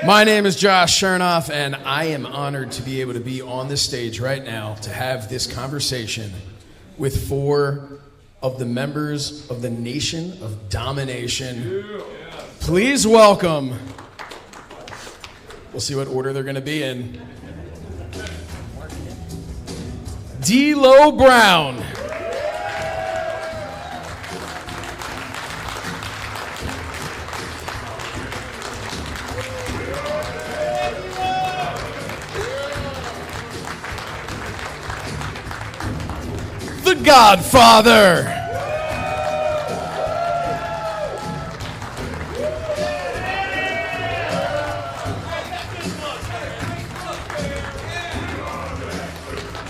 My name is Josh Shernoff, and I am honored to be able to be on this stage right now to have this conversation with 4 of the members of the Nation of Domination. Please welcome, we'll see what order they're going to be in, D'Lo Brown. The Godfather.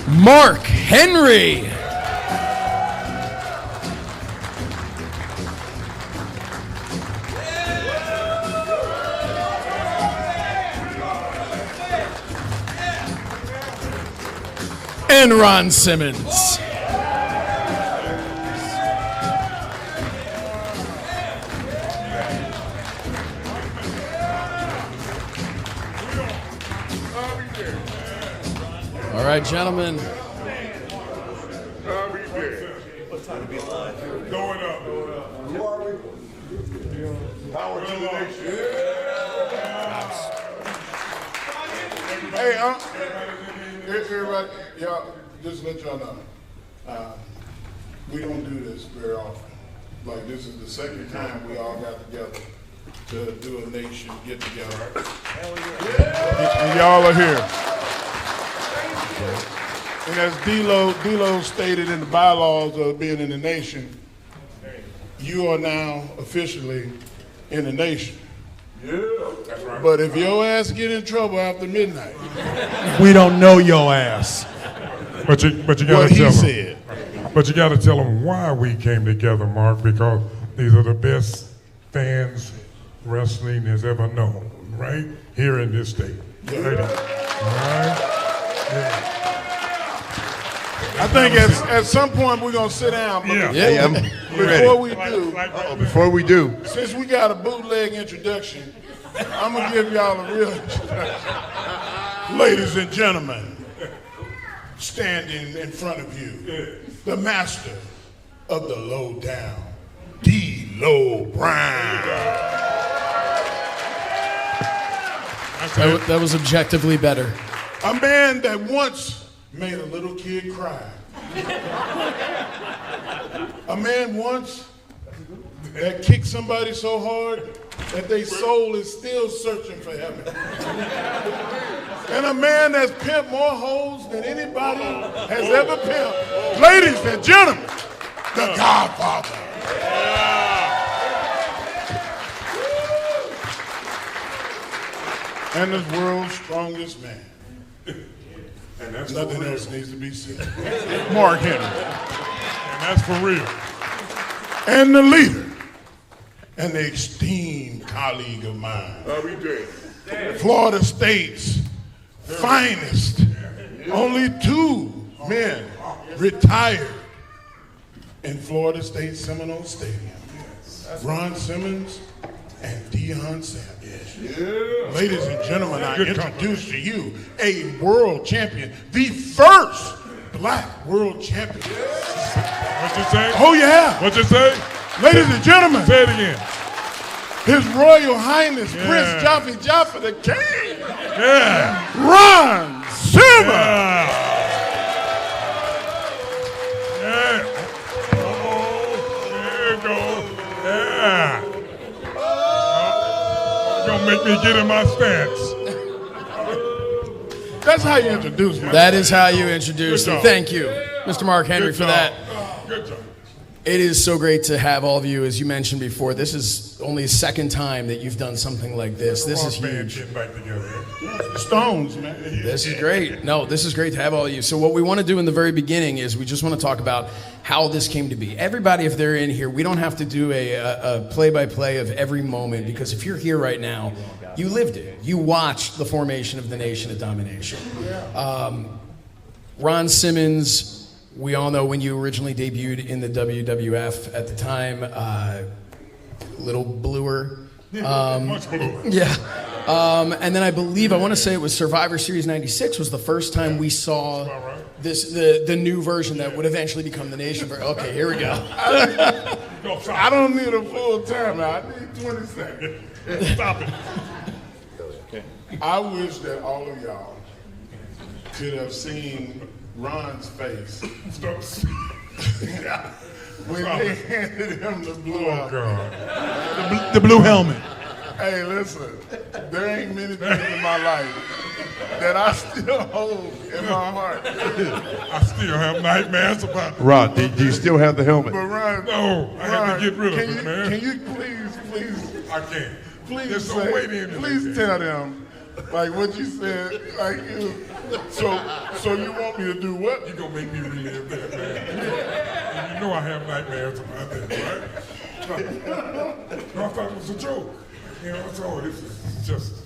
Mark Henry. And Ron Simmons. All right, gentlemen. Going up. Who are we? Power to the nation. Hey, everybody, y'all, just let y'all know, we don't do this very often. Like, this is the second time we all got together to do a nation get together. And y'all are here. And as D'Lo stated in the bylaws of being in the nation, you are now officially in the nation. Yeah, that's right. But if your ass get in trouble after midnight, we don't know your ass. But you gotta tell them. But you gotta tell them why we came together, Mark, because these are the best fans wrestling has ever known, right? Here in this state. Yeah. Right? All right? Yeah. I think at some point we're gonna sit down. But before we do, since we got a bootleg introduction, I'm gonna give y'all a real introduction. Ladies and gentlemen, standing in front of you, the master of the lowdown, D'Lo Brown. That was objectively better. A man that once made a little kid cry. A man once that kicked somebody so hard that their soul is still searching for heaven. And a man that's pimped more hoes than anybody has ever pimped. Ladies and gentlemen, the Godfather. And the world's strongest man. And that's nothing else needs to be said. Mark Henry. And that's for real. And the leader and the esteemed colleague of mine. Florida State's finest. Only 2 men retired in Florida State Seminole Stadium. Ron Simmons and Deion Sanders. Yeah. Ladies and gentlemen, I introduce to you a world champion, the first black world champion. What you say? Oh yeah. What you say? Ladies and gentlemen. Say it again. His Royal Highness Prince Jaffe the King. Yeah. Ron Simmons. Yeah. Oh, there you go. Yeah. Don't make me get in my stance. That's how you introduce me. That is how you introduce me. Thank you, Mr. Mark Henry, for that. Good job. It is so great to have all of you. As you mentioned before, this is only the second time that you've done something like this. This is huge. Getting back together. Stones, man. This is great. No, this is great to have all of you. So what we want to do in the very beginning is we just want to talk about how this came to be. Everybody, if they're in here, we don't have to do a play-by-play of every moment, because if you're here right now, you lived it. You watched the formation of the Nation of Domination. Ron Simmons, we all know when you originally debuted in the WWF at the time, little bluer. Much bluer. Yeah. And then I believe, I want to say it was Survivor Series 96 was the first time we saw the new version that would eventually become the Nation. Okay, here we go. I don't need a full timeout. I need 20 seconds. Stop it. I wish that all of y'all could have seen Ron's face when they handed him the blue outfit. The blue helmet. Hey, listen, there ain't many things in my life that I still hold in my heart. I still have nightmares about it. Rod, do you still have the helmet? But Ron, No, I have to get rid of it, man. Can you please, I can't. please There's say, no way to please tell them, like what you said, like you. So you want me to do what? You're going to make me relive that, man. And you know I have nightmares about that, right? No, I thought it was a joke. You know, so this is just,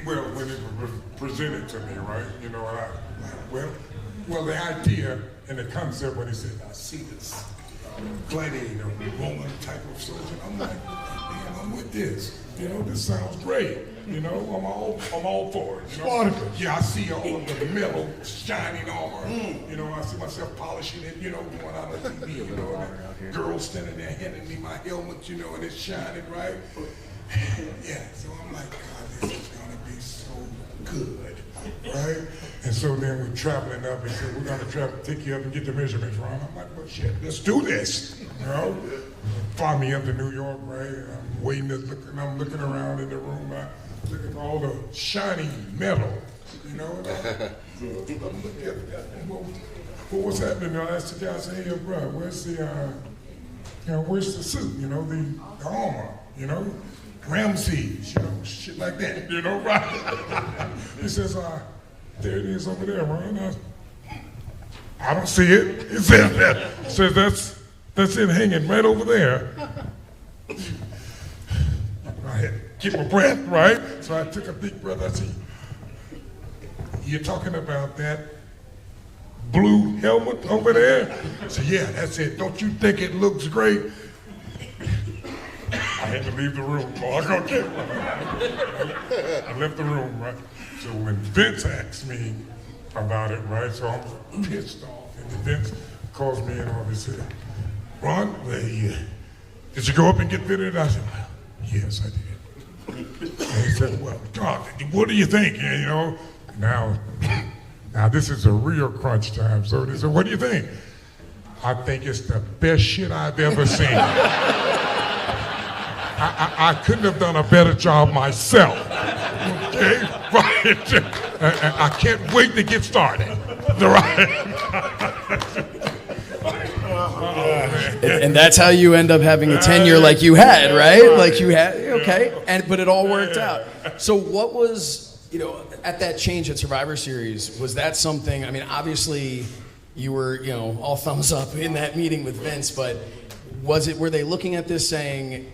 well, when it was presented to me, right? You know, well, the idea and the concept when he said, I see this gladiator, Roman type of soldier, I'm like, man, I'm with this. You know, this sounds great. You know, I'm all for it. You know? Spartacus. Yeah, I see all of the metal shining armor. You know, I see myself polishing it, you know, going out on TV, you know, and girls standing there handing me my helmet, you know, and it's shining, right? Yeah, so I'm like, God, this is gonna be so good, right? And so then we're traveling up. He said, we're gonna travel, take you up and get the measurements, Ron. I'm like, well, shit, let's do this, you know? Fly me up to New York, right? I'm waiting, I'm looking around in the room. Look at all the shiny metal, you know. I'm looking at well, what's happening? I asked the guy, I said, hey, bro, where's the suit? You know, the armor, you know, Ramses, you know, shit like that, you know, right? He says, there it is over there, Ron. I don't see it. He says that's it hanging right over there. I had to keep my breath, right? So I took a deep breath. I said, you're talking about that blue helmet over there? I said, yeah, that's it. Don't you think it looks great? I had to leave the room. I left the room, right? So when Vince asked me about it, right, so I'm pissed off. And then Vince calls me in and he said, Ron, did you go up and get fitted? I said, yes, I did. And he said, well, God, what do you think? You know, now this is a real crunch time. So he said, what do you think? I think it's the best shit I've ever seen. I couldn't have done a better job myself. Okay, right? I can't wait to get started. Right? And that's how you end up having a tenure like you had, right? Like you had, okay. But it all worked out. So what was, you know, at that change at Survivor Series, was that something, I mean, obviously you were, you know, all thumbs up in that meeting with Vince, but were they looking at this saying,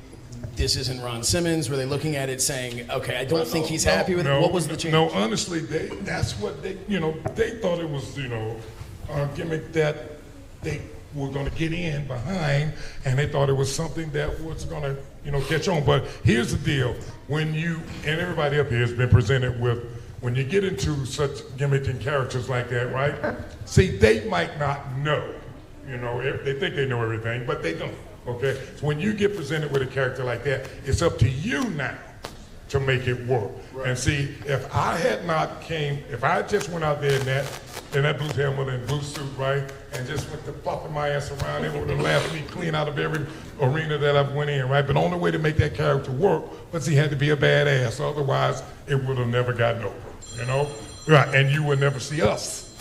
this isn't Ron Simmons? Were they looking at it saying, okay, I don't think he's happy with it? What was the change? No, honestly, that's what they, you know, they thought it was, you know, a gimmick that they were going to get in behind, and they thought it was something that was going to, you know, catch on. But here's the deal. When you, and everybody up here has been presented with, when you get into such gimmicking characters like that, right? See, they might not know, you know, they think they know everything, but they don't. Okay, so when you get presented with a character like that, it's up to you now to make it work. Right. And see, if I had just went out there in that blue helmet and blue suit, right, and just went to flopping my ass around, it would have laughed me clean out of every arena that I've went in, right? But the only way to make that character work was he had to be a badass. Otherwise, it would have never gotten over, you know? Right, and you would never see us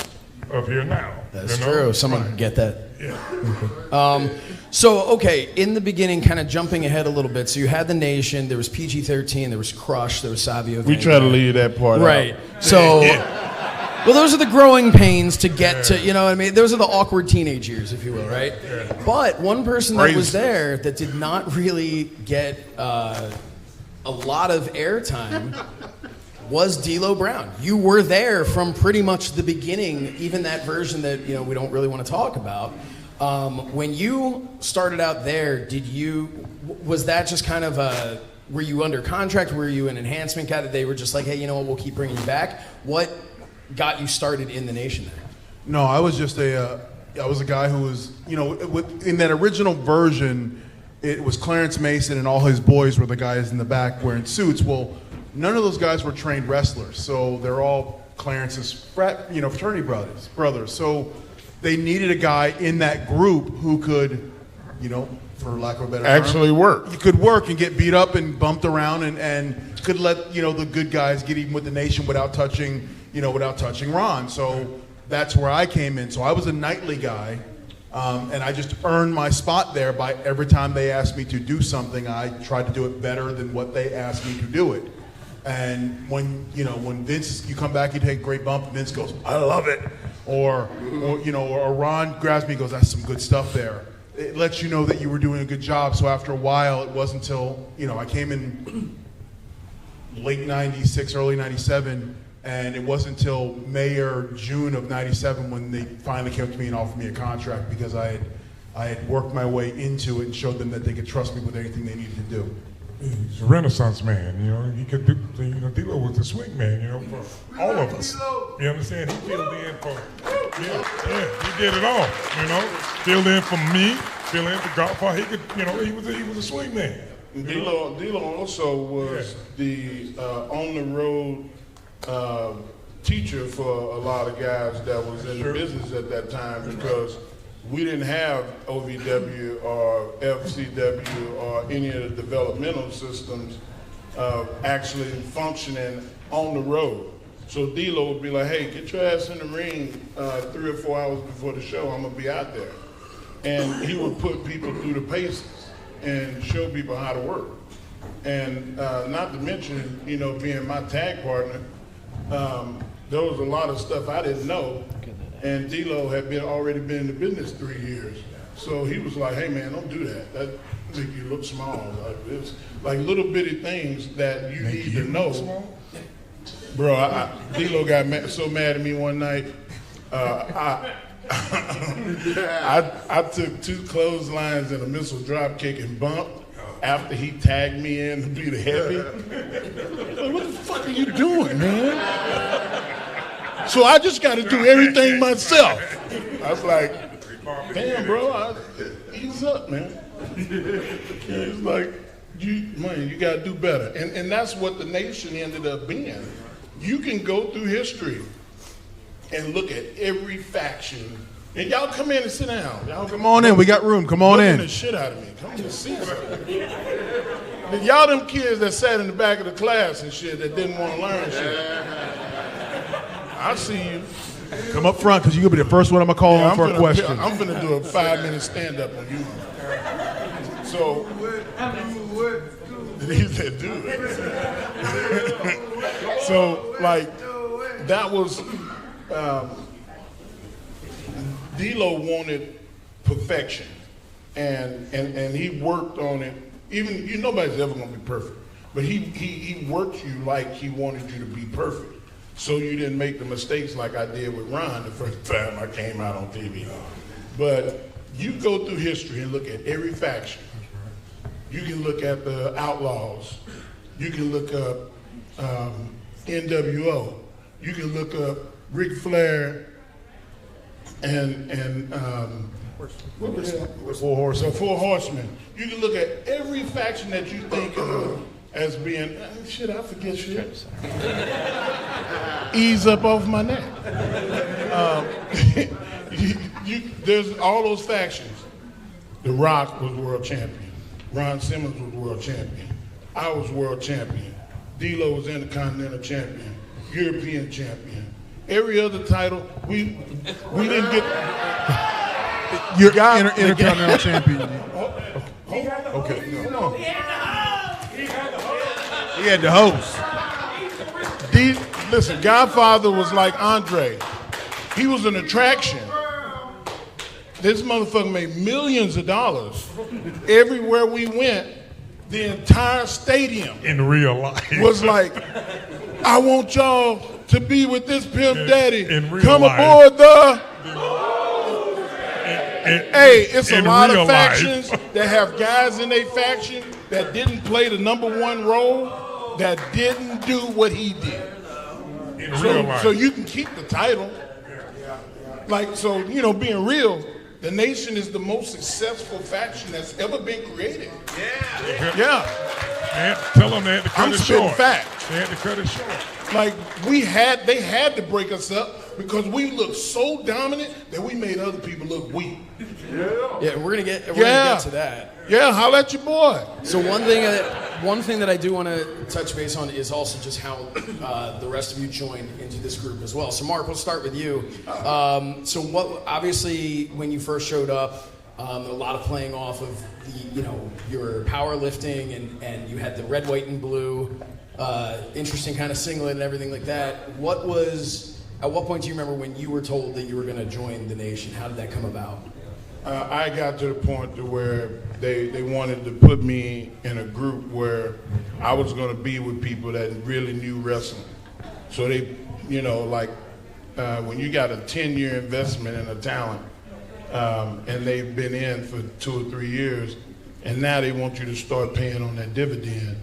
up here now. That's you know? true. Someone could get that. Yeah. So, okay, in the beginning, kind of jumping ahead a little bit, so you had the Nation, there was PG-13, there was Crush, there was Savio. We try to leave that part out. Right. So, well, those are the growing pains to get to, you know what I mean? Those are the awkward teenage years, if you will, right? Yeah. But one person that was there that did not really get a lot of airtime was D'Lo Brown. You were there from pretty much the beginning, even that version that, you know, we don't really want to talk about. When you started out there, was that just kind of Were you under contract? Were you an enhancement guy that they were just like, hey, you know what, we'll keep bringing you back? What got you started in the Nation there? No, I was just I was a guy who was, in that original version, it was Clarence Mason and all his boys were the guys in the back wearing suits. Well, none of those guys were trained wrestlers, so they're all Clarence's fraternity brothers. So they needed a guy in that group who could, for lack of a better Actually term, work. you could work and get beat up and bumped around and could let the good guys get even with the Nation without touching Ron. So that's where I came in. So I was a nightly guy, and I just earned my spot there by every time they asked me to do something, I tried to do it better than what they asked me to do it. And when Vince, you come back, you take a great bump, and Vince goes, I love it. Or Ron grabs me and goes, that's some good stuff there. It lets you know that you were doing a good job. So after a while, it wasn't until, I came in late 96, early 97, and it wasn't until May or June of 97 when they finally came up to me and offered me a contract because I had worked my way into it and showed them that they could trust me with anything they needed to do. He's a Renaissance man, he could do, D'Lo was a swing man, for all of us. You understand? He filled in for, he did it all, filled in for me, filled in for Godfather. He could, he was a swing man. D'Lo also was the on the road teacher for a lot of guys that was in the business at that time because we didn't have OVW or FCW or any of the developmental systems actually functioning on the road. So D'Lo would be like, hey, get your ass in the ring 3 or 4 hours before the show, I'm gonna be out there. And he would put people through the paces and show people how to work. And not to mention, being my tag partner, there was a lot of stuff I didn't know. And D'Lo had already been in the business 3 years. So he was like, hey man, don't do that. That make you look small. It's like little bitty things that you need to know. Bro, D'Lo got so mad at me one night. I took 2 clotheslines and a missile drop kick and bumped after he tagged me in to be the heavy. Like, what the fuck are you doing, man? So I just got to do everything myself. I was like, damn, bro, ease up, man. It's like, you got to do better. And that's what the Nation ended up being. You can go through history and look at every faction. And y'all come in and sit down. Y'all come on in. We got room. Come on in. The shit out of me. Come to see something. Y'all them kids that sat in the back of the class and shit that didn't want to learn shit. I see you. Come up front because you're going to be the first one I'm going to call on for a question. I'm going to do a 5-minute stand-up on you. So, he said, do it. So, like, that was, D'Lo wanted perfection. And he worked on it. Even, nobody's ever going to be perfect. But he worked you like he wanted you to be perfect. So you didn't make the mistakes like I did with Ron the first time I came out on TV. But you go through history and look at every faction. You can look at the Outlaws. You can look up NWO. You can look up Ric Flair and what was that? Four Horsemen. You can look at every faction that you think of as being, shit, I forget shit. Ease up off my neck. There's all those factions. The Rock was world champion. Ron Simmons was world champion. I was world champion. D'Lo was Intercontinental champion. European champion. Every other title, we didn't get. You're Intercontinental champion. Okay. Come on. He had the host. Listen, Godfather was like Andre. He was an attraction. This motherfucker made millions of dollars. Everywhere we went, the entire stadium in real life was like, I want y'all to be with this pimp daddy. Come life. aboard the... Hey, it's a lot of factions that have guys in their faction that didn't play the #1 role, that didn't do what he did. In real life. So you can keep the title. Like, so, you know, being real, the Nation is the most successful faction that's ever been created. Yeah. Tell them they had to cut I'm it spitting short. facts. They had to cut it short. Like, they had to break us up because we looked so dominant that we made other people look weak. Yeah, we're gonna get to that. Yeah, holla at your boy. So one thing that I do want to touch base on is also just how the rest of you joined into this group as well. So Mark, we'll start with you. So what? Obviously, when you first showed up, a lot of playing off of your powerlifting, and you had the red, white, and blue, interesting kind of singlet and everything like that. At what point do you remember when you were told that you were going to join the Nation? How did that come about? I got to the point to where they wanted to put me in a group where I was going to be with people that really knew wrestling. So they, when you got a 10-year investment in a talent, and they've been in for 2 or 3 years, and now they want you to start paying on that dividend,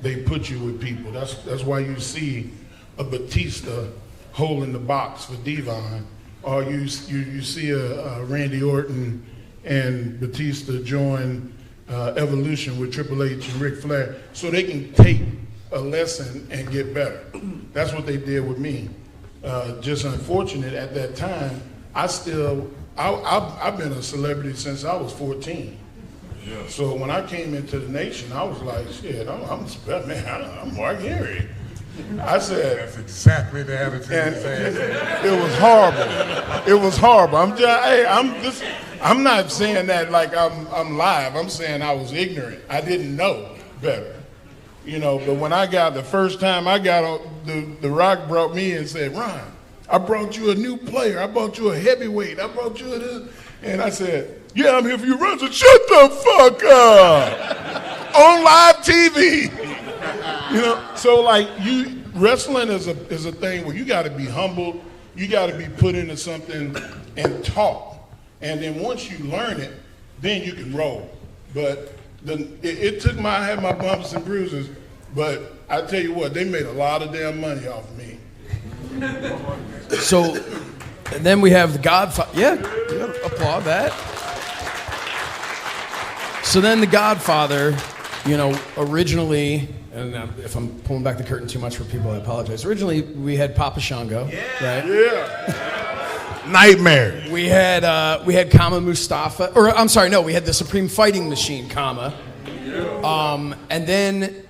they put you with people. That's why you see a Batista holding the box for Devon, or you see a Randy Orton and Batista join Evolution with Triple H and Ric Flair, so they can take a lesson and get better. That's what they did with me. Just unfortunate at that time. I've been a celebrity since I was 14. Yeah. So when I came into the Nation, I was like, shit, I'm Mark Henry. I said, that's exactly the attitude. It was horrible. It was horrible. I'm not saying that like I'm live. I'm saying I was ignorant. I didn't know better. But when the first time I got on, the Rock brought me and said, Ron, I brought you a new player. I brought you a heavyweight. I brought you this. And I said, yeah, I'm here for you. Ron said, shut the fuck up. On live TV. So like wrestling is a thing where you got to be humbled. You got to be put into something and taught. And then once you learn it, then you can roll. But it took I had my bumps and bruises, but I tell you what, they made a lot of damn money off of me. So, and then we have the Godfather. Yeah, applaud that. So then the Godfather, originally, and if I'm pulling back the curtain too much for people, I apologize. Originally, we had Papa Shango, right? Yeah. Nightmare. We had Kama Mustafa, we had the Supreme Fighting Machine, Kama. And then,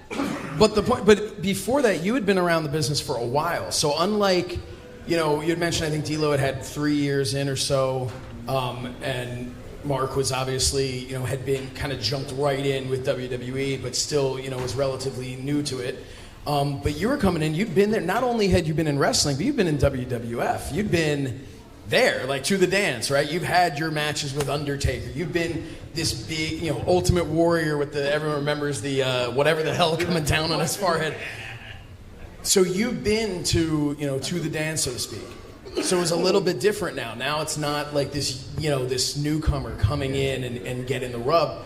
but before that, you had been around the business for a while. So unlike, you had mentioned, I think D'Lo had 3 years in or so, and Mark was obviously, had been kind of jumped right in with WWE, but still, was relatively new to it. But you were coming in, you'd been there. Not only had you been in wrestling, but you've been in WWF. You'd been there, like to the dance, right? You've had your matches with Undertaker. You've been this big, Ultimate Warrior with everyone remembers the whatever the hell coming down on his forehead. So you've been to the dance, so to speak. So it's a little bit different now. Now it's not like this, this newcomer coming in and getting the rub.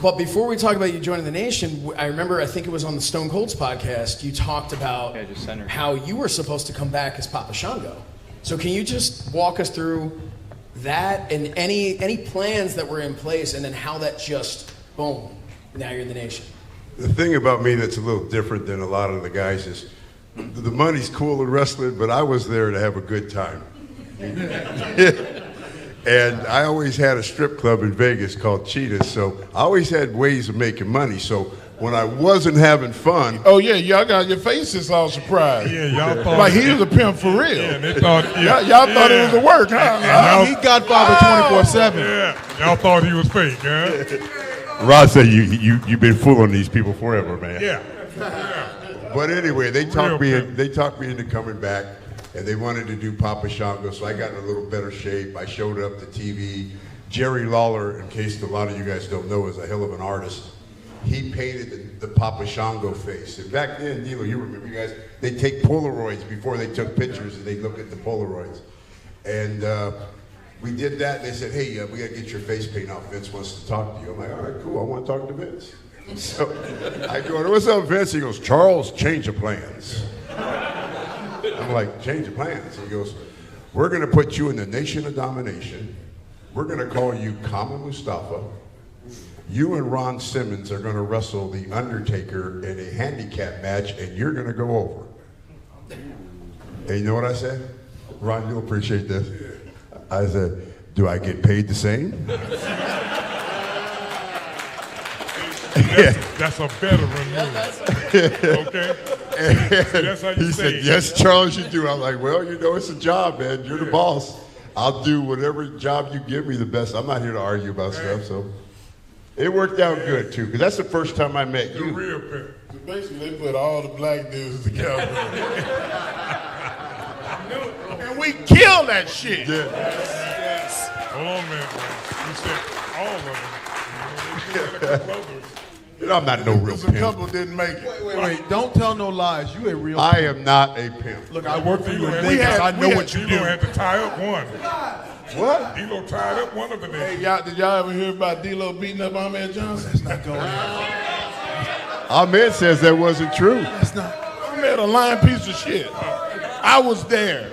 But before we talk about you joining the Nation, I remember, I think it was on the Stone Cold's podcast, you talked about how you were supposed to come back as Papa Shango. So can you just walk us through that and any plans that were in place, and then how that just, boom, now you're in the Nation? The thing about me that's a little different than a lot of the guys is the money's cool in wrestling, but I was there to have a good time. And I always had a strip club in Vegas called Cheetahs, so I always had ways of making money. So when I wasn't having fun... Oh, yeah, y'all got your faces all surprised. Yeah, y'all thought... Like he was a pimp for real. Yeah, they thought... Y'all thought it was a work, huh? He Godfather 24/7. Yeah, y'all thought he was fake, huh? Rod said you've been fooling these people forever, man. Yeah. But anyway, they talked me into coming back, and they wanted to do Papa Shango, so I got in a little better shape. I showed up to TV. Jerry Lawler, in case a lot of you guys don't know, is a hell of an artist. He painted the Papa Shango face. And back then, D'Lo, you remember, you guys, they'd take Polaroids before they took pictures, and they'd look at the Polaroids. And we did that. They said, hey, we got to get your face paint off. Vince wants to talk to you. I'm like, all right, cool. I want to talk to Vince. So I go, what's up, Vince? He goes, Charles, change of plans. I'm like, change of plans? He goes, we're going to put you in the Nation of Domination. We're going to call you Kama Mustafa. You and Ron Simmons are going to wrestle The Undertaker in a handicap match, and you're going to go over. And you know what I said? Ron, you'll appreciate this. I said, do I get paid the same? That's a veteran move. Okay? That's how you He say said, it. yes, Charles, you do. I'm like, well, you know, it's a job, man. You're the boss. I'll do whatever job you give me the best. I'm not here to argue about stuff, so. It worked out good, too, because that's the first time I met The you. real pimp. So basically, they put all the black dudes together. And we killed that shit. Yeah. Hold on, man. You said all of them. You know, they did like a brothers. You know, I'm not no real There's a pimp. couple didn't make it. Wait, don't tell no lies. You a real. I am not a pimp. Look, I work for you in We Vegas. I know what you D-Lo do. had to tie up one. What? D-Lo tied up one of the Hey, niggas. did y'all ever hear about D-Lo beating up Ahmed Johnson? That's not going on. Ahmed says that wasn't true. That's not. Ahmed a lying piece of shit. I was there.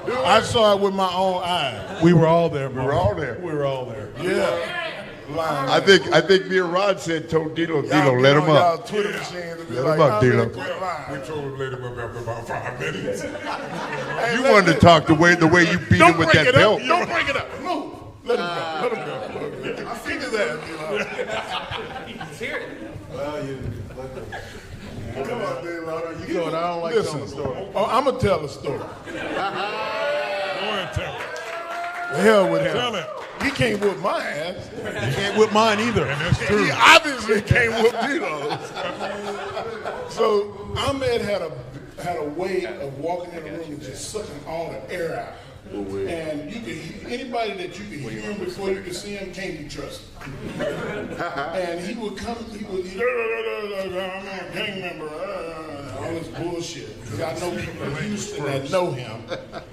I saw it with my own eyes. We were all there, bro. We were all there. We were all there. Yeah. Lying. I think me and Rod said, told Dilo, Y'all let get him on up. y'all Twitter machines and be Let like, him up, Ahmed, D-Lo. quit lying. We told him to let him up after about 5 minutes. You wanted to talk the way you beat him with break that it belt. up. Don't break it up. Move. Let him go. Let him go. I figured that. Well, you. Come on, D-Lo. You know what? I don't like telling a story. Oh, I'm gonna tell a story. Go ahead, tell him. The hell with him. Tell him. He can't whip my ass. You can't whip mine either. And that's true. He obviously can't whip D-Lo's. So Ahmed had a way of walking in the room and just sucking all the air out. And you could anybody that you could hear him before you could see him can't be trusted. And he would come, I'm a gang member, all this bullshit. I know people in Houston that know him,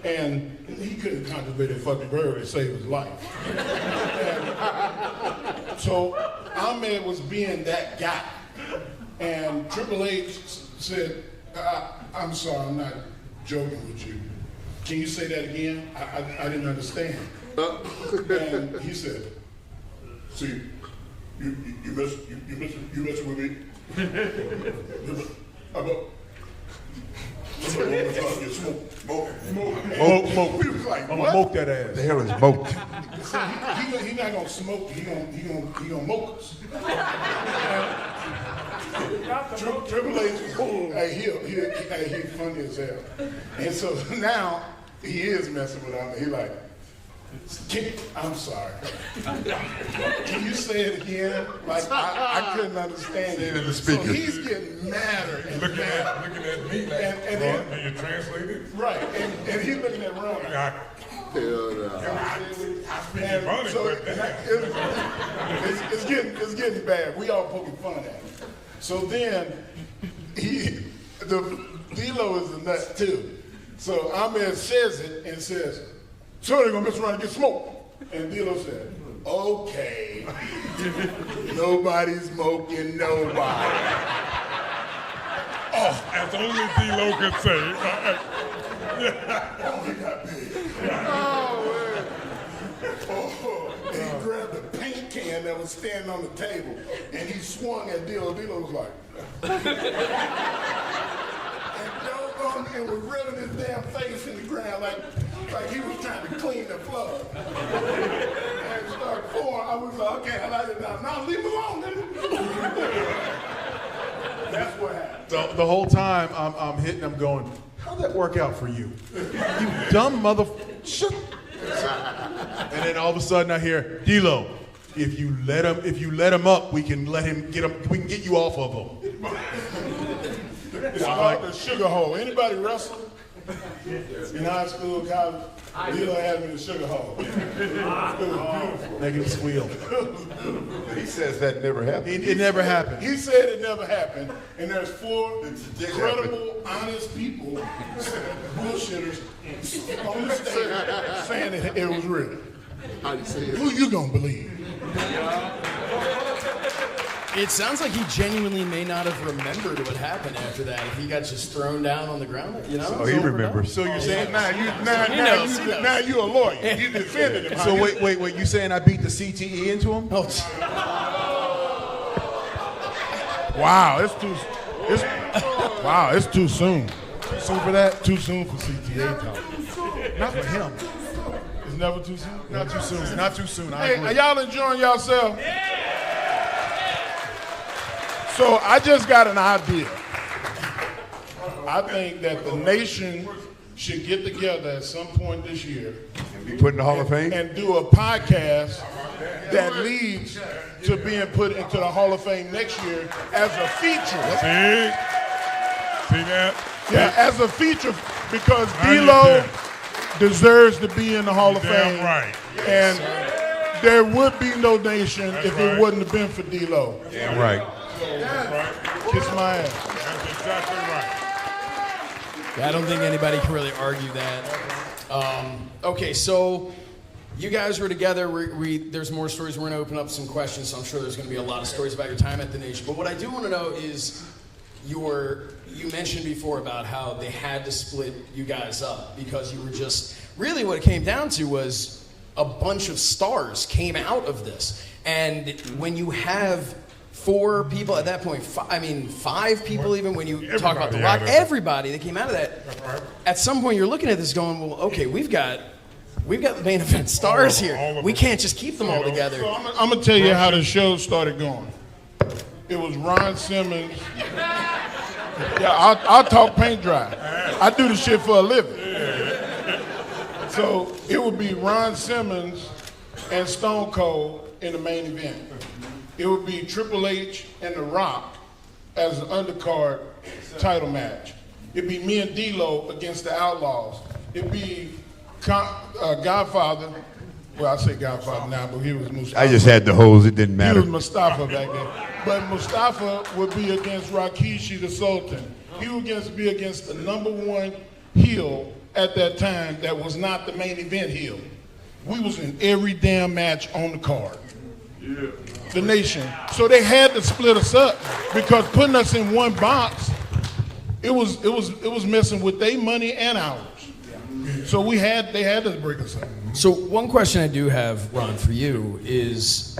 and he couldn't cultivate a fucking bird to save his life. And so Ahmed was being that guy, and Triple H said, I'm sorry, I'm not joking with you. Can you say that again? I didn't understand. And he said, see, you messing with me? Smoke. We was like, I'm what? gonna moke that The ass. hell is moat? So he not gonna smoke. He gonna moke us. Triple H, hey, he funny as hell. And so now he is messing with him. He like, I'm sorry. Can you say it again? Like I couldn't understand it. in the So speaker. he's getting madder and Looking madder. at me like, And Ron, you translate it? Right, and he's looking at Ron. I speak funny, So but it's getting bad. We all poking fun at him. So then D-Lo is a nut too. So Ahmed says it and says, so they're gonna mess around and get smoked. And D-Lo said, okay. Nobody's smoking nobody. as only D-Lo could say. Oh, he got big. And he grabbed a paint can that was standing on the table, and he swung at D-Lo. D-Lo was like, and was rubbing his damn face in the ground like he was trying to clean the floor. And it started pouring. I was like, okay, I like it now. Now leave him alone, nigga. That's what happened. The whole time I'm hitting him going, how'd that work out for you? You dumb shut. And then all of a sudden I hear, D-Lo, if you let him up, we can get you off of him. It's called the sugar hole. Anybody wrestle? In high school, college, D-Lo had me in the sugar hole. It was beautiful. Making him squeal. He says that never happened. It never happened. He said it never happened, and there's 4 credible, honest people, bullshitters, on the stage saying it was real. Who you gonna believe? It sounds like he genuinely may not have remembered what happened after that. If he got just thrown down on the ground, you know? Oh, he remembers. So you're saying Now you're a lawyer. You defended him. So wait. You saying I beat the CTE into him? Oh, Wow, it's too soon. Too soon for that? Too soon for CTA talk. Not for him. It's never too soon. Not too soon. Not too soon. I Hey, agree. are y'all enjoying yourself? So I just got an idea. I think that the nation should get together at some point this year Be put in the Hall of Fame? and do a podcast that leads to being put into the Hall of Fame next year as a feature. See that? Yeah, as a feature because I D-Lo understand. deserves to be in the Hall of Damn Fame. right. And there would be no nation if right. it wouldn't have been for D-Lo. Damn right. Kiss my ass. That's exactly right. I don't think anybody can really argue that. Okay, so you guys were together. There's more stories. We're going to open up some questions, so I'm sure there's going to be a lot of stories about your time at the Nation. But what I do want to know is you mentioned before about how they had to split you guys up because you were just, really what it came down to was a bunch of stars came out of this. And when you have 4 people at that point, 5 people even when you talk about The Rock, everybody that came out of that, at some point you're looking at this going, well, okay, we've got the main event stars here. We can't just keep them all together. So I'm going to tell you how the show started going. It was Ron Simmons. Yeah, I'll talk paint dry. I do this shit for a living. So it would be Ron Simmons and Stone Cold in the main event. It would be Triple H and The Rock as an undercard title match. It'd be me and D-Lo against the Outlaws. It'd be Godfather. Well, I say Godfather now, but he was Mustafa. I just had the holes. It didn't He matter. was Mustafa back then. But Mustafa would be against Rikishi the Sultan. He would be against the #1 heel at that time that was not the main event heel. We was in every damn match on the card. Yeah. The Nation. So they had to split us up because putting us in one box, it was messing with their money and ours. So they had to break us up. So one question I do have, Ron, for you is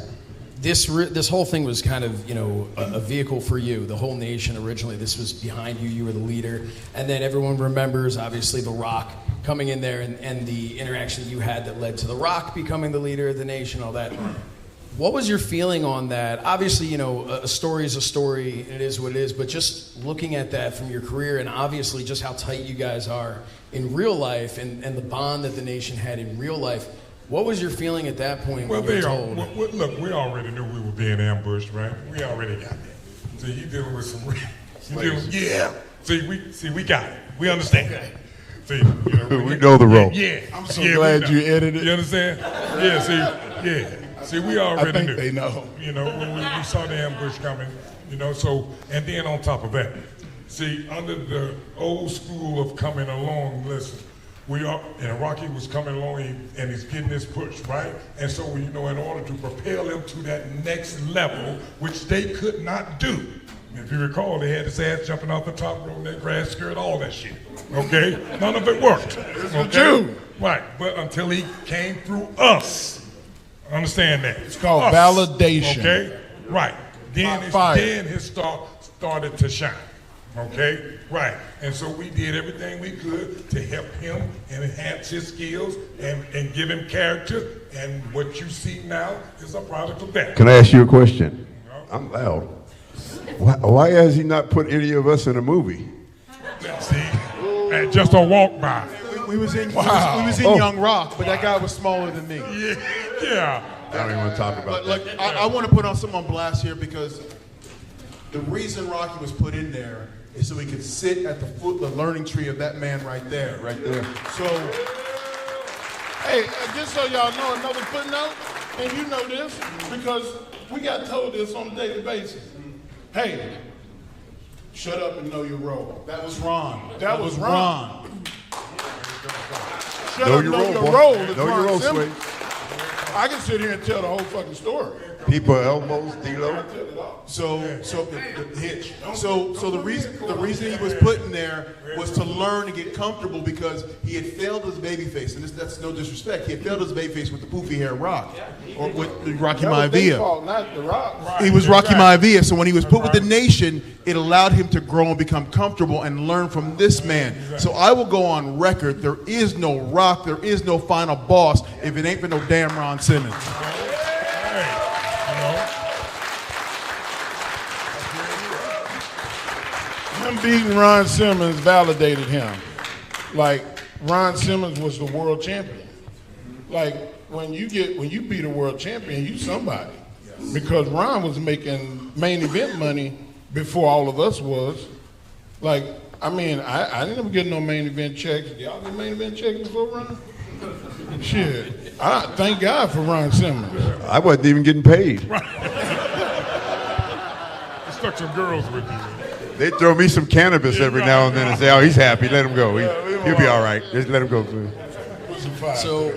this whole thing was kind of, a vehicle for you. The whole Nation originally, this was behind you. You were the leader. And then everyone remembers, obviously, The Rock coming in there and the interaction that you had that led to The Rock becoming the leader of the Nation, all that. What was your feeling on that? Obviously, a story is a story, and it is what it is, but just looking at that from your career and obviously just how tight you guys are in real life and the bond that the Nation had in real life, what was your feeling at that point when you were told? Look, we already knew we were being ambushed, right? We already got that. So you dealing with some real, See, we got it. We understand. Okay. See, We know the role. Yeah. I'm so glad you edited it. You understand? Yeah, See, we already I think knew. they know. When we saw the ambush coming, so, and then on top of that, see, under the old school of coming along, listen, and Rocky was coming along and he's getting this push, right? And so, in order to propel him to that next level, which they could not do. If you recall, they had his ass jumping off the top rope, that grass skirt, all that shit. Okay? None of it worked. Okay? Right. But until he came through us. Understand that. It's called Us. validation. Okay? Right. Then his star started to shine. Okay? Right. And so we did everything we could to help him and enhance his skills and give him character. And what you see now is a product of that. Can I ask you a question? I'm loud. Why has he not put any of us in a movie? See? And just a walk by. We was in Young Rock, but that guy was smaller than me. Yeah. I don't even want to talk about But that. I want to put on something on blast here because the reason Rocky was put in there is so he could sit at the learning tree of that man right there. So, Hey, just so y'all know, another footnote, and you know this because we got told this on a daily basis. Hey, shut up and know your role. that was Ron. That was Ron. Shut Know up, your know role, your boy. role. is Know your Ron role, Simmons. Sway. I can sit here and tell the whole fucking story. People elbows, D-Lo. So the reason he was put in there was to learn and get comfortable because he had failed as babyface, and that's no disrespect. He had failed as babyface with the poofy hair Rock, or with Rocky Maivia. Not the Rock. He was Rocky Maivia, so when he was put with the Nation, it allowed him to grow and become comfortable and learn from this man. So I will go on record: there is no Rock, there is no final boss if it ain't for no damn Ron Simmons. Him beating Ron Simmons validated him. Like, Ron Simmons was the world champion. Like, when you beat a world champion, you somebody. Because Ron was making main event money before all of us was. Like, I mean, I didn't ever get no main event checks. Did y'all get main event checks before Ron? Shit. I thank God for Ron Simmons. I wasn't even getting paid. You stuck some girls with you. They throw me some cannabis every now and then and say, "Oh, he's happy. Let him go. He'll be all right. Just let him go." So,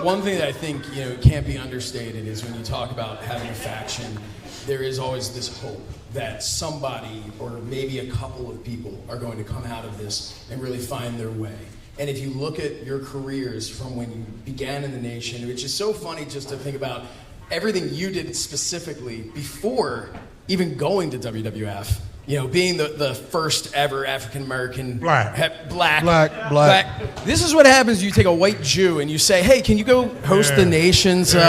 one thing that I think can't be understated is when you talk about having a faction, there is always this hope that somebody or maybe a couple of people are going to come out of this and really find their way. And if you look at your careers from when you began in the Nation, which is so funny just to think about everything you did specifically before even going to WWF. Being the first ever African-American black. This is what happens. You take a white Jew and you say, hey, can you go host the Nation's, You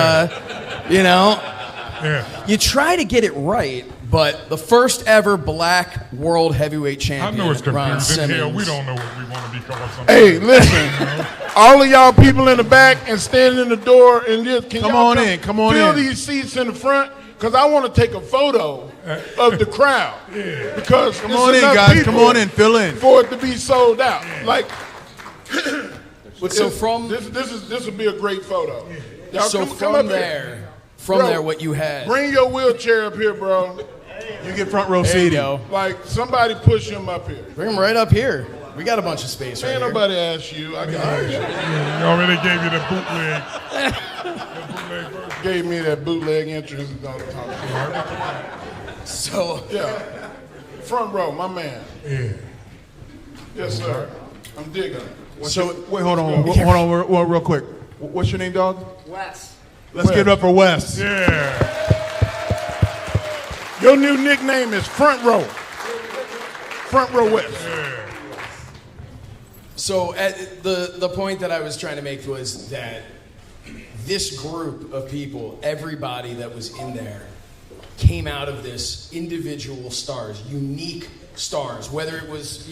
try to get it right, but the first ever black world heavyweight champion, I know it's Ron confusing. Simmons. Hell, we don't know what we want to be called. Hey, listen, all of y'all people in the back and standing in the door and just Come on in. Fill these seats in the front because I want to take a photo of the crowd. Because come on in, guys. Come on in. Fill in. For it to be sold out. Like, So from this will be a great photo. Y'all so come from up there, here. from Bro, there, what you had. Bring your wheelchair up here, bro. You get front row There you seating. go. Like, somebody push him up here. Bring him right up here. We got a bunch of space right Ain't here. nobody asked you. I got you. You already gave you the bootleg. Gave me that bootleg entrance. So Yeah. Front row, my man. Yeah. Yes, sir. I'm digging it. Wait, hold on, real quick. What's your name, dog? Wes. Let's give it up for Wes. Yeah. Your new nickname is Front Row. Front Row West. So at the point that I was trying to make was that this group of people, everybody that was in there, came out of this individual stars, unique stars, whether it was,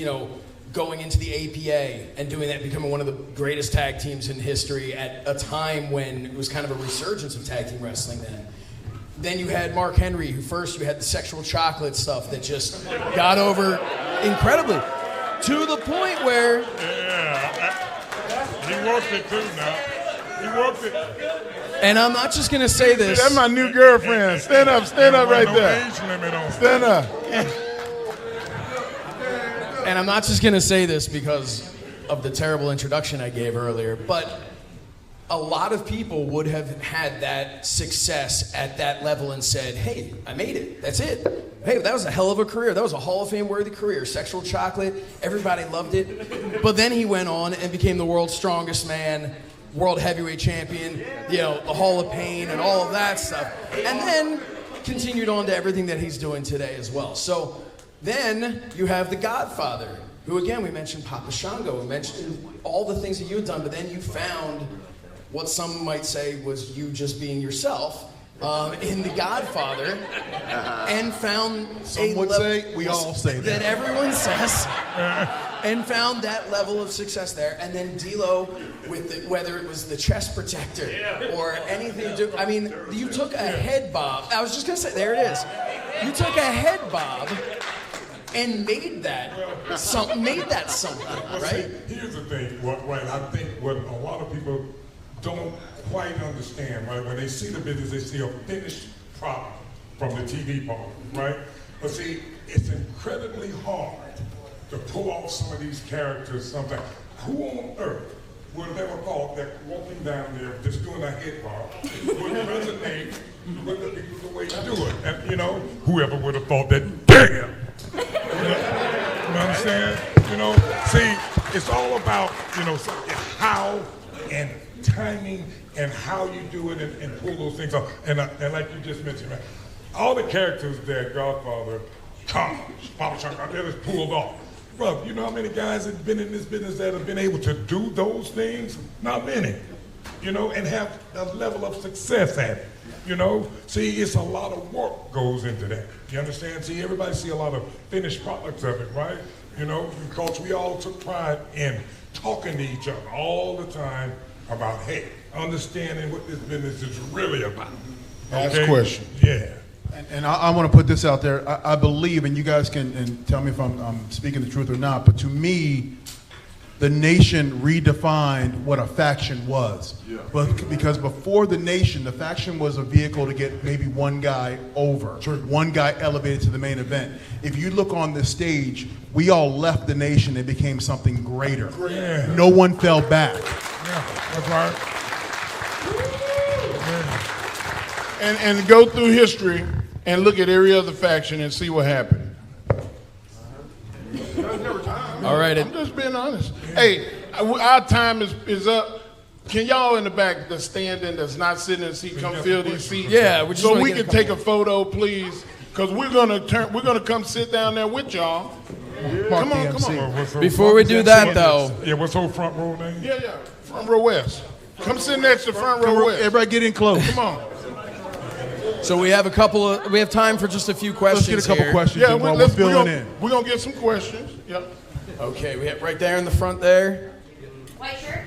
going into the APA and doing that, becoming one of the greatest tag teams in history at a time when it was kind of a resurgence of tag team wrestling then. Then you had Mark Henry, who first you had the sexual chocolate stuff that just got over incredibly. To the point where... Yeah. He worked it too now. He worked it. And I'm not just going to say this. That's my new girlfriend. Stand up right No there. age limit on it. Stand up. And I'm not just going to say this because of the terrible introduction I gave earlier, but a lot of people would have had that success at that level and said, hey, I made it. That's it. Hey, that was a hell of a career. That was a Hall of Fame worthy career. Sexual chocolate, everybody loved it. But then he went on and became the world's strongest man, world heavyweight champion, the Hall of Pain and all of that stuff. And then continued on to everything that he's doing today as well. So then you have the Godfather, who again, we mentioned Papa Shango, we mentioned all the things that you had done, but then you found what some might say was you just being yourself in the Godfather, and found Some would say, we all say that. everyone says, and found that level of success there. And then D-Lo, with whether it was the chest protector or anything to, I mean, you took a head bob. I was just gonna say, there it is. You took a head bob and made that something, right? See, here's the thing, what I think what a lot of people don't quite understand, right? When they see the business, they see a finished product from the TV part, right? But see, it's incredibly hard to pull off some of these characters sometimes. Who on earth would have ever thought that walking down there, just doing a head bob, would resonate with the people the way you do it. And, you know, whoever would have thought that, damn! You understand? You know, see, it's all about, you know, how and timing and how you do it and pull those things off. And like you just mentioned, man, all the characters that Godfather, Papa Shango, that is pulled off. Bro, you know how many guys have been in this business that have been able to do those things? Not many, you know, and have a level of success at it, you know? See, it's a lot of work goes into that. You understand? See, everybody see a lot of finished products of it, right? You know, because we all took pride in talking to each other all the time about, hey, understanding what this business is really about. Ask questions. Yeah. And I want to put this out there. I believe, and you guys can and tell me if I'm speaking the truth or not, but to me, the Nation redefined what a faction was. Yeah. But because before the Nation, the faction was a vehicle to get maybe one guy over, one guy elevated to the main event. If you look on this stage, we all left the Nation and became something greater. Yeah. No one fell back. Yeah, that's right. And go through history and look at every other faction and see what happened. All right. I'm just being honest. Hey, our time is up. Can y'all in the back that's standing, that's not sitting in a seat, come fill these seats? Yeah, we just so wanna we get a can take a photo, please, because we're gonna come sit down there with y'all. Come on. Before we do that, though. Yeah, what's whole front row name? Yeah, front row west. Come sit next to front row west. Everybody get in close. Come on. So we have we have time for just a few questions. Let's get a couple here. questions Yeah, while we're filling in. We're gonna get some questions. Yep. Okay, we have right there in the front there. White shirt.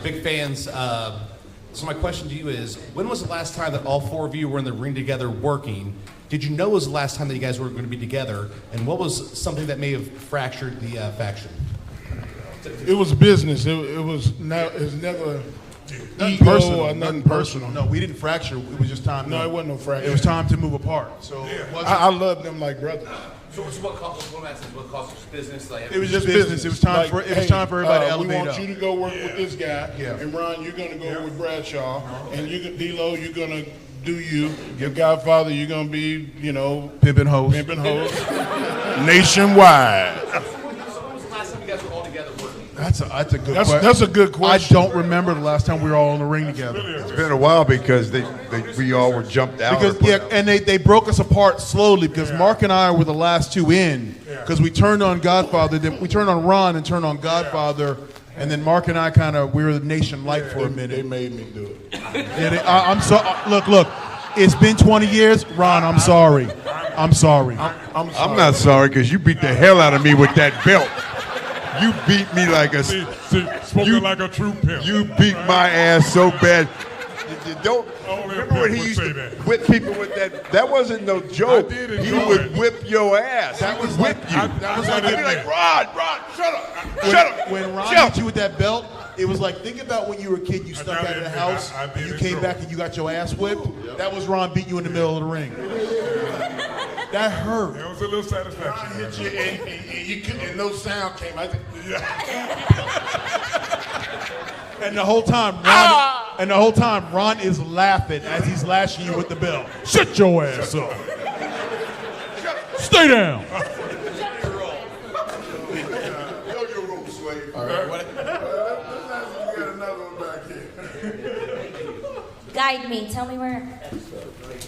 Big fans. So my question to you is, when was the last time that all four of you were in the ring together working? Did you know it was the last time that you guys were going to be together? And what was something that may have fractured the faction? It was business. It was never ego personal, or nothing personal. No, we didn't fracture. It was just time. No, it wasn't no fracture. It was time to move apart. So I love them like brothers. So what cost business? Like, it was just business. It was time for everybody to elevate We want up. you to go work with this guy, Yeah. and Ron, you're gonna go with Bradshaw, and D-Lo, you're gonna do you. Your Godfather, you're gonna be, Pimpin' hoes. Nationwide. when was the last time you guys were all together working? That's a good question. That's a good question. I don't remember the last time we were all in the ring together. It's been a while because we all were jumped out. And they broke us apart slowly because Mark and I were the last two in because we turned on Godfather, then we turned on Ron and turned on Godfather, and then Mark and I we were the Nation light for a minute. They made me do it. I'm sorry. Look. It's been 20 years, Ron. I'm sorry. I'm sorry. I'm not sorry because you beat the hell out of me with that belt. You beat me like a Spoken like a true pimp. You beat my ass so bad. Don't Only a remember when pimp he would used say to that. whip people with that? That wasn't no joke. I did He enjoy would it. whip your ass. That was whip like- you. that was I'd like- be like, Rod, shut up. When Ron Shut up. hit you with that belt, it was like, think about when you were a kid, you snuck I out of the did, house, I did and you it came too. back and you got your ass whipped. That was Ron beating you in the middle of the ring. That hurt. It was a little satisfaction. I hit you and you couldn't, and no sound came. And the whole time, Ron is laughing as he's lashing you with the belt. Shut your ass up. Stay down. All right. You got another one back here. Guide me. Tell me where.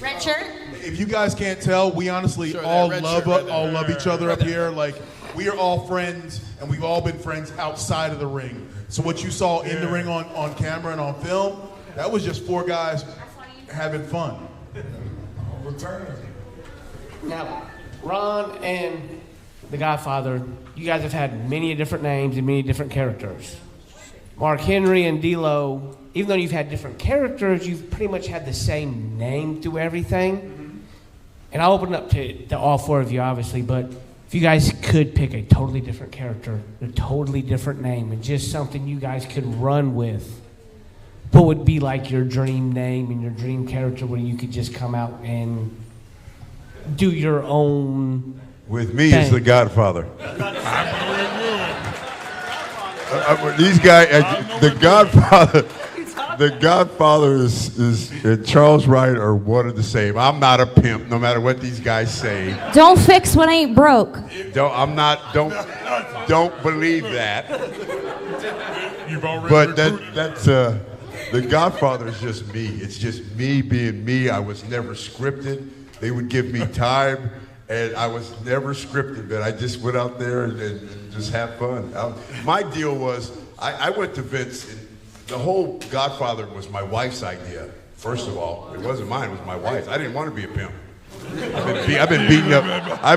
Red shirt. If you guys can't tell, we honestly Sure, all that red love shirt right love each other up here. Like, we are all friends, and we've all been friends outside of the ring. So what you saw in the ring on camera and on film, that was just four guys having fun. Return. Now, Ron and the Godfather, you guys have had many different names and many different characters. Mark Henry and D-Lo, even though you've had different characters, you've pretty much had the same name through everything. And I'll open it up to all four of you, obviously, but if you guys could pick a totally different character, a totally different name, and just something you guys could run with, what would be like your dream name and your dream character where you could just come out and do your own With me thing? is the Godfather. These guys, the Godfather is and Charles Wright are one and the same. I'm not a pimp, no matter what these guys say. Don't fix what ain't broke. Don't believe that. You've already But recruited. that's the Godfather is just me. It's just me being me. I was never scripted. They would give me time, and I was never scripted. But I just went out there and just have fun. My deal was I went to Vince. And the whole Godfather was my wife's idea. First of all, it wasn't mine. It was my wife's. I didn't want to be a pimp. I've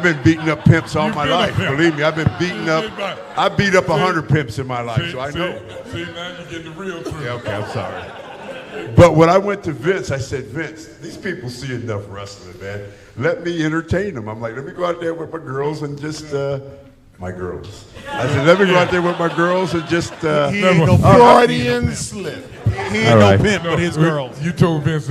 been beating up pimps all my life. Believe me, I've been beating up. I beat up 100 pimps in my life, so I know. See, now you're getting the real truth. Yeah, okay, I'm sorry. But when I went to Vince, I said, Vince, these people see enough wrestling, man. Let me entertain them. I'm like, let me go out there with my girls and just my girls. I said, let me go out there with my girls and just. He ain't no Freudian slip. He ain't no pimp, but his girls. You told Vince,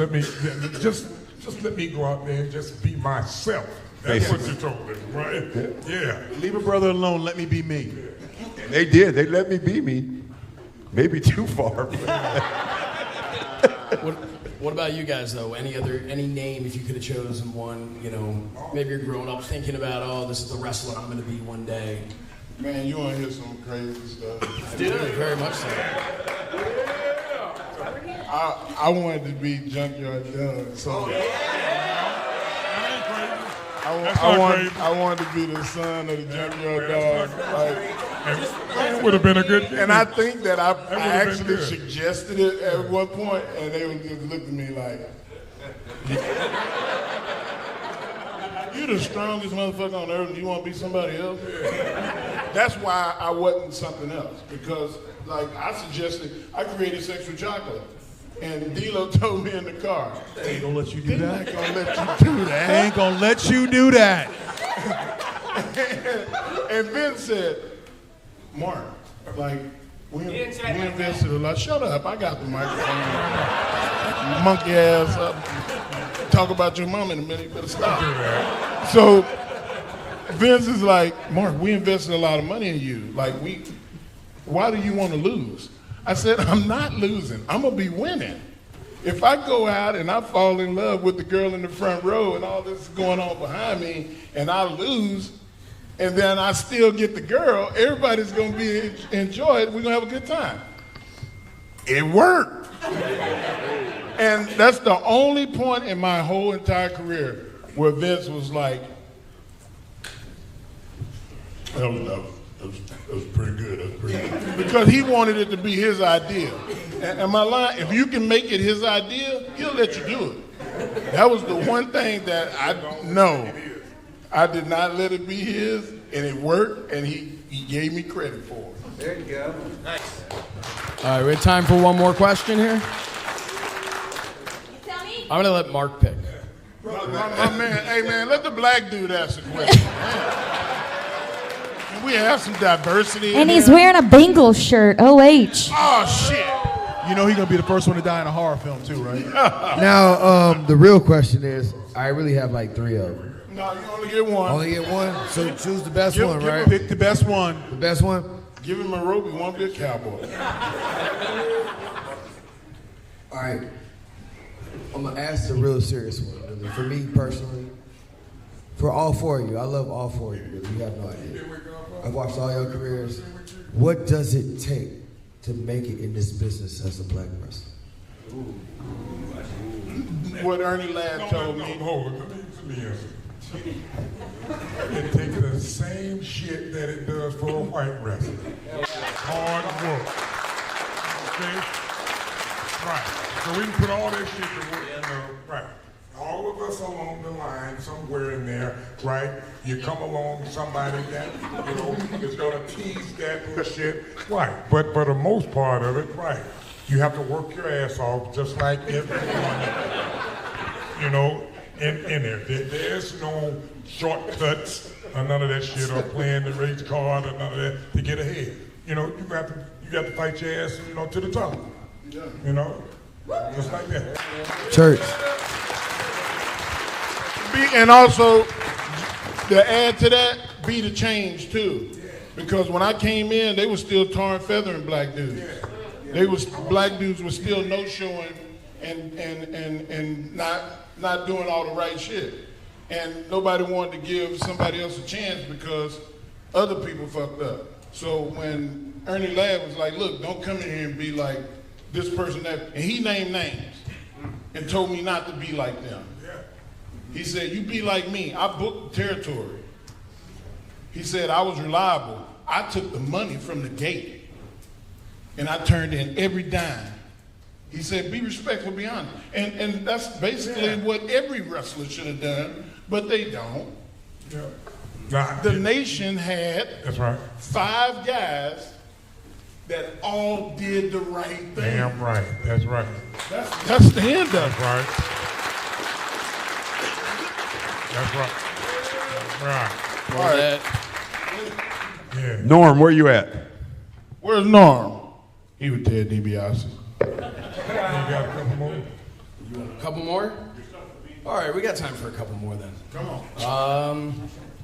just let me go out there and just be myself. That's what you told him, right? Yeah. Leave a brother alone. Let me be me. And they did. They let me be me. Maybe too far. What about you guys though? Any name if you could have chosen one? You know, maybe you're growing up thinking about, oh, this is the wrestler I'm going to be one day. Man, you want to hear some crazy stuff? I do, very much so. I wanted to be Junkyard Doug, so I wanted to be the son of the Junkyard Dog. It would have been a good thing. And I think that I actually suggested it at one point, and they would just look at me like, "You're the strongest motherfucker on earth, and you want to be somebody else?" That's why I wasn't something else, because like I created Sex with Chocolate. And D-Lo told me in the car, They ain't gonna let you do that. They ain't gonna let you do that. They ain't gonna let you do that. And Vince said, Mark, like, we invested a lot. Shut up, I got the microphone. Monkey ass up. Talk about your mom in a minute, you better stop. So Vince is like, Mark, we invested a lot of money in you. Like, why do you want to lose? I said, I'm not losing. I'm going to be winning. If I go out and I fall in love with the girl in the front row and all this is going on behind me and I lose and then I still get the girl, everybody's going to enjoy it. We're going to have a good time. It worked. And that's the only point in my whole entire career where Vince was like, that was pretty good. That was pretty good. Because he wanted it to be his idea. Am I lying? If you can make it his idea, he'll let you do it. That was the one thing that I did not let it be his, and it worked, and he gave me credit for it. There you go. Nice. All right, we have time for one more question here. Tell me. I'm going to let Mark pick. My man, hey man, let the black dude ask the question. Can we have some diversity? And he's wearing a Bengals shirt. OH. Oh shit. You know he's gonna be the first one to die in a horror film too, right? Now, the real question is, I really have like 3 of them. No, you only get one. Only get one? So choose the best one, right? Pick the best one. The best one? Give him a rope, he won't be a cowboy. All right. I'm going to ask the real serious one. Really. For me personally, for all 4 of you, I love all 4 of you. Really. You have no idea. I've watched all your careers. What does it take to make it in this business as a black wrestler? What Ernie Ladd told me. Hold on, let me answer. It takes the same shit that it does for a white wrestler. Hard work. Okay? Right. So we can put all that shit to work, you know, right. All of us along the line, somewhere in there, right? You come along with somebody that, you know, is gonna tease that bullshit, right? But for the most part of it, right? You have to work your ass off just like everyone, you know, in there. There's no shortcuts or none of that shit or playing the race card or none of that to get ahead. You know, you got to fight your ass, you know, to the top. You know, just like that. Church. And also, to add to that, be the change too. Because when I came in, they were still tarring feathering black dudes. Black dudes were still no-showing and not doing all the right shit. And nobody wanted to give somebody else a chance because other people fucked up. So when Ernie Ladd was like, look, don't come in here and be like this person that, and he named names and told me not to be like them. He said, you be like me. I booked the territory. He said, I was reliable. I took the money from the gate and I turned in every dime. He said, be respectful, be honest. And that's basically what every wrestler should have done, but they don't. The Nation had 5 guys that all did the right thing. Damn right. That's right. That's the end of it. That's right. That's right. That's right. All right. Yeah. Norm, where you at? Where's Norm? He was Ted DiBiase. You got a couple more? You want a couple more? All right, we got time for a couple more then. Come on.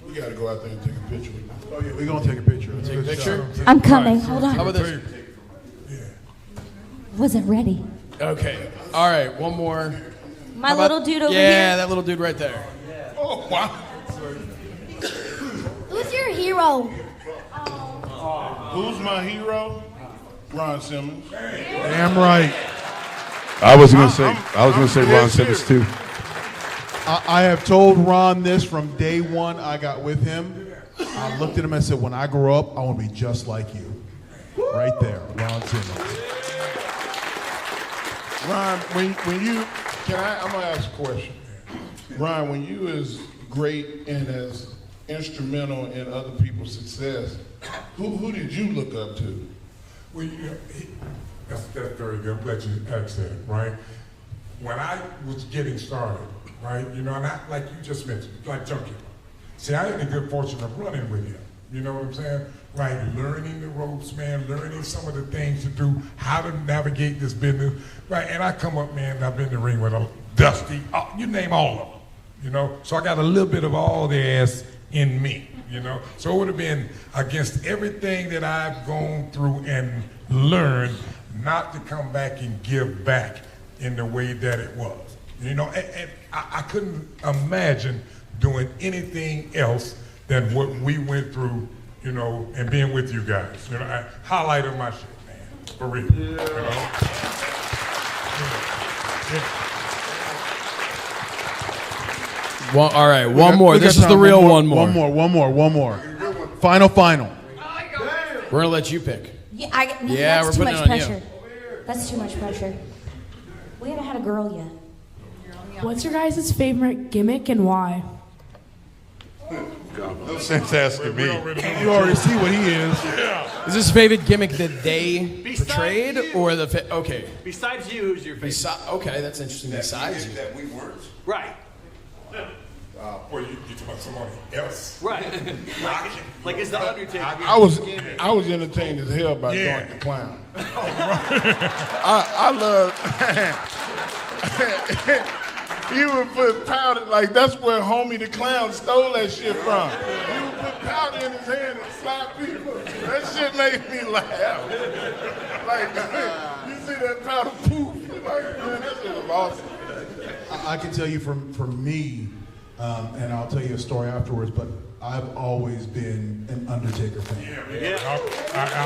We got to go out there and take a picture with them. Oh, yeah, we're going to take a picture. Take a picture? I'm coming. Hold How on. about this? Wasn't ready. Okay. All right, one more. My How about- little dude over Yeah, here. that little dude right there. Oh, wow. Who's your hero? Who's my hero? Ron Simmons. Damn right. I was gonna say Ron Simmons too. I have told Ron this from day one I got with him. I looked at him and said, when I grow up, I want to be just like you. Right there, Ron Simmons. Ron, when you, I'm going to ask a question. Ron, when you as great and as instrumental in other people's success, who did you look up to? Well, that's very good. I'm glad you asked that, right? When I was getting started, right, and I, like you just mentioned, like Junkie. See, I had the good fortune of running with him. You know what I'm saying? Right, learning the ropes, man, learning some of the things to do, how to navigate this business, right? And I come up, man, and I've been in the ring with a Dusty, you name all of them, So I got a little bit of all their ass in me, So it would have been against everything that I've gone through and learned not to come back and give back in the way that it was, and I couldn't imagine doing anything else than what we went through, and being with you guys. Highlight of my shit, man, for real. All right, one more. This is the real one more. One more. Final. We're going to let you pick. Yeah, Yeah, that's we're too putting much it on you. pressure. That's too much pressure. We haven't had a girl yet. What's your guys' favorite gimmick and why? No sense asking me. You already see what he is. Is this favorite gimmick that they portrayed or the okay? Besides you, who's your favorite? Okay, that's interesting. Besides you, That we weren't. Right. Well, you talking about somebody else. Right. like it's the Undertaker. I was entertained as hell by Doink the Clown. I love. He would put powder, like that's where Homie the Clown stole that shit from. He would put powder in his hand and slap people. That shit made me laugh. Like, you see that powder poof? Like, man, that shit was awesome. I can tell you from me, and I'll tell you a story afterwards, but I've always been an Undertaker fan. Yeah.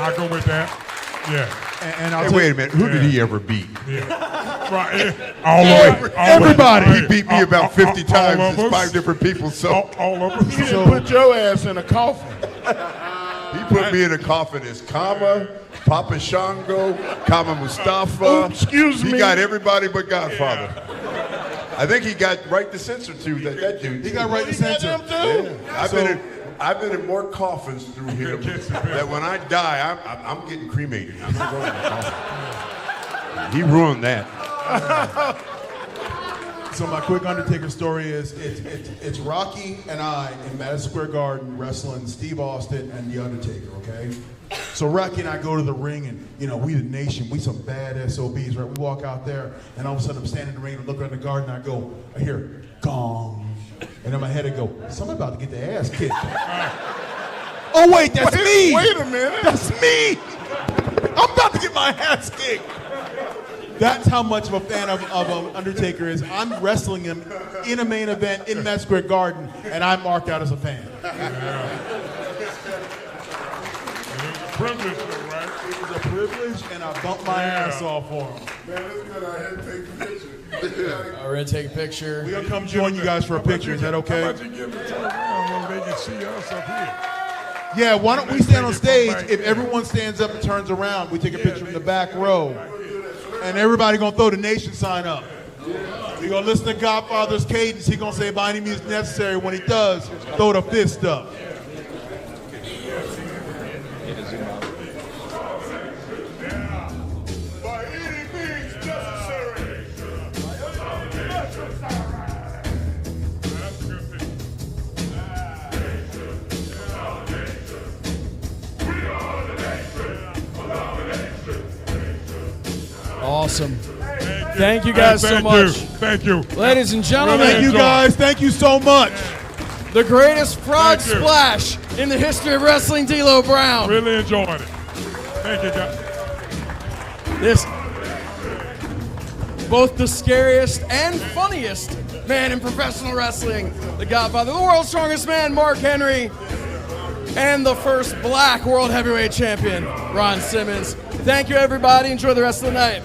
I'll go with that. Yeah. And I'll Hey, tell wait you, a minute. Who did he ever beat? Right. All of them. Everybody. He beat me about 50 times. of There's us. 5 different people. So All of us. He didn't put your ass in a coffin. he put me in a coffin as Kama, Papa Shango, Kama Mustafa. Excuse me. He got everybody but Godfather. I think he got right to censor too. That dude. he got right to censor. Yeah. I've been in more coffins through him that when I die, I'm getting cremated. I'm not going in the coffin. He ruined that. So my quick Undertaker story is it's Rocky and I in Madison Square Garden wrestling Steve Austin and The Undertaker, okay? So Rocky and I go to the ring and, we the Nation, we some bad SOBs, right? We walk out there and all of a sudden I'm standing in the ring and look around the garden and I hear, gong. And in my head I go, somebody about to get their ass kicked. Oh wait, that's me. Wait a minute. That's me. I'm about to get my ass kicked. That's how much of a fan of Undertaker is. I'm wrestling him in a main event in Madison Square Garden, and I'm marked out as a fan. Privilege, though, right? It was a privilege, and I bumped my ass off for him. Man, it's good. I had to take the picture. We're gonna take a picture. We're gonna come join you guys for a picture. Is that okay? How about you give it to around when they can see us up here? Yeah, why don't we stand on stage? If everyone stands up and turns around, we take a picture in the back row. And everybody gonna throw the Nation sign up. We gonna listen to Godfather's cadence. He gonna say by any means necessary. When he does, throw the fist up. By any means necessary. That's a good thing. Awesome. Thank you guys so much. Thank you. Ladies and gentlemen, Thank you guys. Thank you so much. the greatest frog Thank you. splash in the history of wrestling, D'Lo Brown. Really enjoying it. Thank you, guys. This, both the scariest and funniest man in professional wrestling, the Godfather, the world's strongest man, Mark Henry, and the first black world heavyweight champion, Ron Simmons. Thank you, everybody. Enjoy the rest of the night.